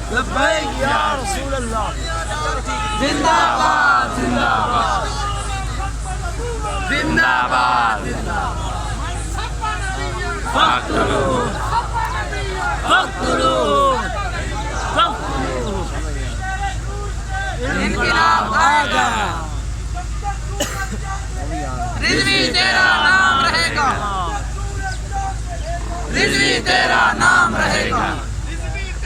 لبیک یا رسول اللہ زندہ باد زندہ باد زندہ باد فقتلوا فقتلوا فقتلوا انقلاب آ گیا رضوی تیرا نام رہے گا رضوی تیرا نام رہے گا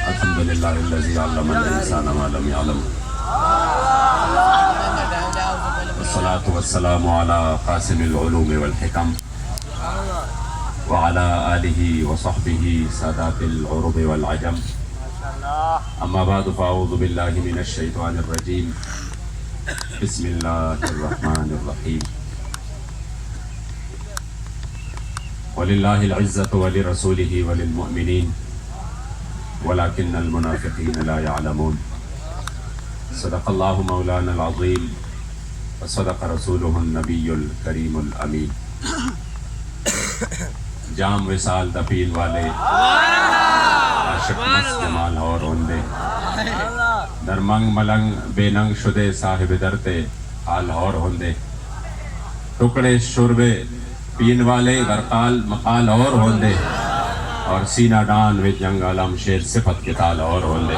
الحمدللہ الذی علم الانسان ما لم يعلم والصلاة والسلام على قاسم العلوم والحکم وعلى آلہ وصحبہ سادات العرب والعجم اما بعد فاعوذ باللہ من الشیطان الرجیم بسم اللہ الرحمن الرحیم وللہ العزة ولرسولہ وللمؤمنین ولكن المنافقين لا يعلمون صدق اللہ مولانا العظیم وصدق رسولہ النبی الکریم الامین جام وصال دفین والے عاشق مست مال اور ہوندے درمنگ ملنگ بے ننگ شدے صاحب درتے حال اور ہوندے ٹکڑے شربے پین والے غرقال مقال اور ہوندے اور سینہ ڈان وچ جنگ علم شیر صفت کے تال اور ہوندے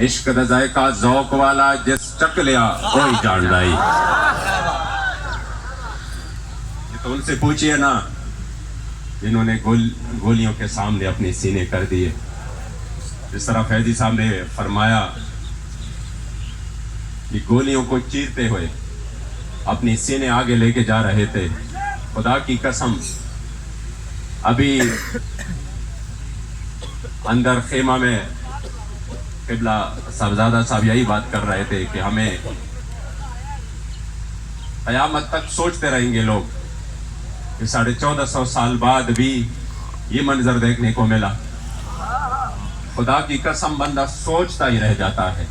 عشق دا ذائقہ ذوق والا جس چک لیا کوئی جان لائی تو ان سے پوچھئے نا جنہوں نے گولیوں کے سامنے اپنے سینے کر دیے جس طرح فیضی صاحب نے فرمایا کہ گولیوں کو چیرتے ہوئے اپنی سینے آگے لے کے جا رہے تھے خدا کی قسم ابھی اندر خیمہ میں قبلہ صاحبزادہ صاحب یہی بات کر رہے تھے کہ ہمیں قیامت تک سوچتے رہیں گے لوگ کہ 1450 سال بعد بھی یہ منظر دیکھنے کو ملا خدا کی قسم بندہ سوچتا ہی رہ جاتا ہے